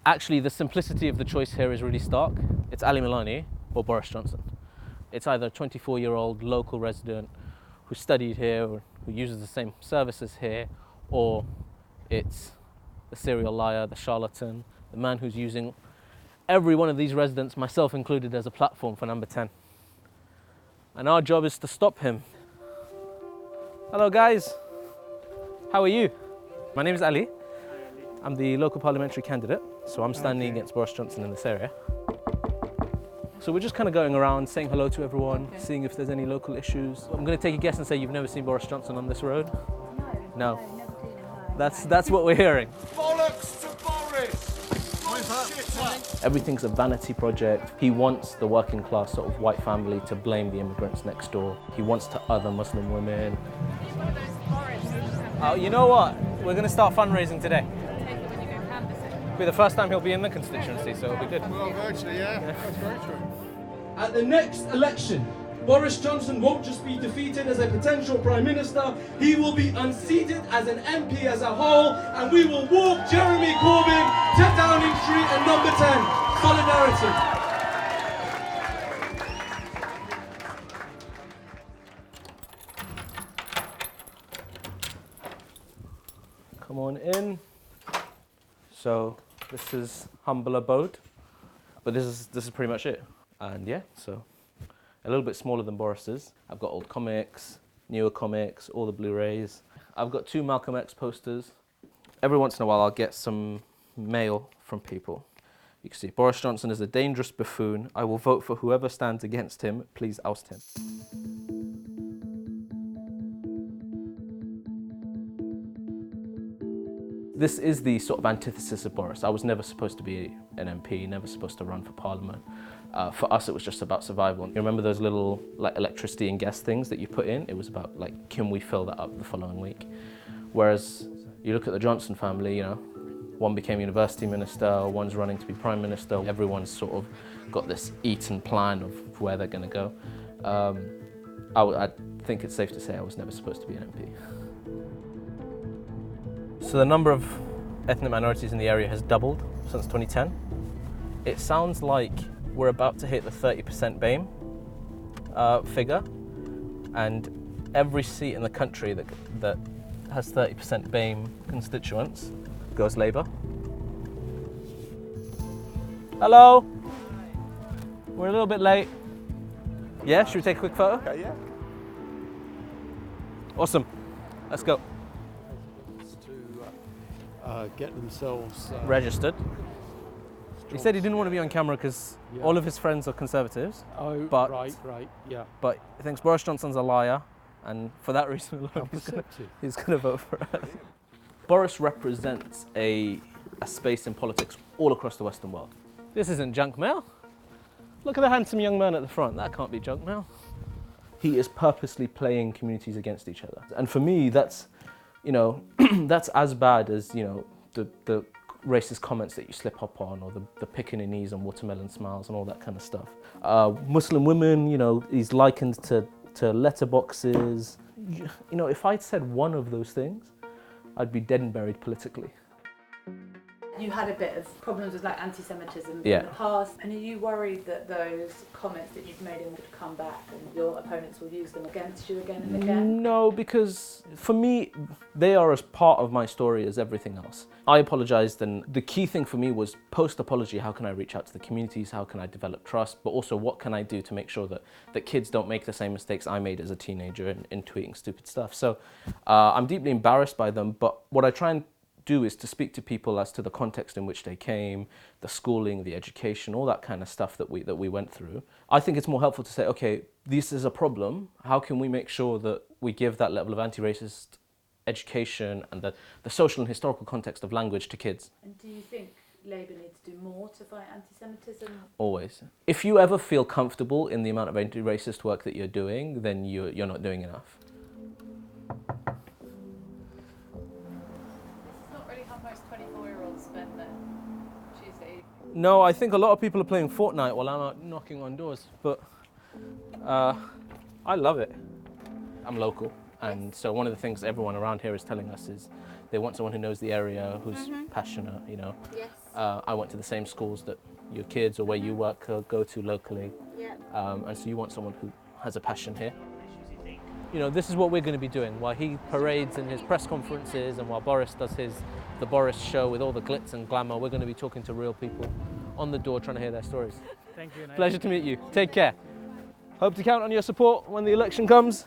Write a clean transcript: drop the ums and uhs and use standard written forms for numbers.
Actually, the simplicity of the choice here is really stark. It's Ali Milani or Boris Johnson. It's either a 24-year-old local resident who studied here or who uses the same services here, or it's the serial liar, the charlatan, the man who's using every one of these residents, myself included, as a platform for number 10. And our job is to stop him. Hello guys, how are you? My name is Ali. I'm the local parliamentary candidate, so I'm standing against Boris Johnson in this area. So we're just kind of going around saying hello to everyone, seeing if there's any local issues. I'm going to take a guess and say you've never seen Boris Johnson on this road? No. Never seen him. That's what we're hearing. Bollocks to Boris! Everything's a vanity project. He wants the working class sort of white family to blame the immigrants next door. He wants to other Muslim women. Oh, you know what? We're going to start fundraising today. It'll be the first time he'll be in the constituency, so it'll be good. Well, virtually, yeah. That's very true. At the next election, Boris Johnson won't just be defeated as a potential Prime Minister, he will be unseated as an MP as a whole, and we will walk Jeremy Corbyn to Downing Street and number 10. Solidarity. Come on in. So this is humble abode, but this is pretty much it. And yeah, so a little bit smaller than Boris's. I've got old comics, newer comics, all the Blu-rays. I've got 2 Malcolm X posters. Every once in a while I'll get some mail from people. You can see Boris Johnson is a dangerous buffoon. I will vote for whoever stands against him. Please oust him. This is the sort of antithesis of Boris. I was never supposed to be an MP, never supposed to run for Parliament. For us, it was just about survival. You remember those little like electricity and gas things that you put in? It was about like, can we fill that up the following week? Whereas you look at the Johnson family, you know, one became university minister, one's running to be prime minister. Everyone's sort of got this eaten plan of where they're going to go. I think it's safe to say I was never supposed to be an MP. So the number of ethnic minorities in the area has doubled since 2010. It sounds like we're about to hit the 30% BAME figure, and every seat in the country that has 30% BAME constituents goes Labour. Hello. We're a little bit late. Yeah, should we take a quick photo? Okay, yeah. Awesome. Let's go. To get themselves Registered. He said he didn't want to be on camera because all of his friends are Conservatives. Oh, but, right, yeah. But he thinks Boris Johnson's a liar, and for that reason alone, he's going to vote for us. Boris represents a space in politics all across the Western world. This isn't junk mail. Look at the handsome young man at the front. That can't be junk mail. He is purposely playing communities against each other. And for me, that's, you know, that's as bad as, you know, the racist comments that you slip up on, or the pickaninnies and watermelon smiles and all that kind of stuff. Muslim women, you know, he's likened to letterboxes. You know, if I'd said one of those things, I'd be dead and buried politically. You had a bit of problems with like anti-Semitism Yeah. in the past, and are you worried that those comments that you've made would come back and your opponents will use them against you again and again? No, because for me, they are as part of my story as everything else. I apologised, and the key thing for me was post-apology, how can I reach out to the communities, how can I develop trust, but also what can I do to make sure that kids don't make the same mistakes I made as a teenager in tweeting stupid stuff. So I'm deeply embarrassed by them, but what I try and do is to speak to people as to the context in which they came, the schooling, the education, all that kind of stuff that we went through. I think it's more helpful to say, okay, this is a problem. How can we make sure that we give that level of anti-racist education and the social and historical context of language to kids? And do you think Labour needs to do more to fight anti-Semitism? Always. If you ever feel comfortable in the amount of anti-racist work that you're doing, then you're not doing enough. Most 24-year-olds spend their Tuesday. No, I think a lot of people are playing Fortnite while I'm out knocking on doors, but I love it. I'm local, and so one of the things everyone around here is telling us is they want someone who knows the area, who's passionate, you know. Yes. I went to the same schools that your kids or where you work go to locally. Yeah. And so you want someone who has a passion here. You know, this is what we're going to be doing while he parades in his press conferences and while Boris does the Boris show with all the glitz and glamour. We're going to be talking to real people on the door trying to hear their stories. Thank you. Pleasure to meet you. Take care. Hope to count on your support when the election comes.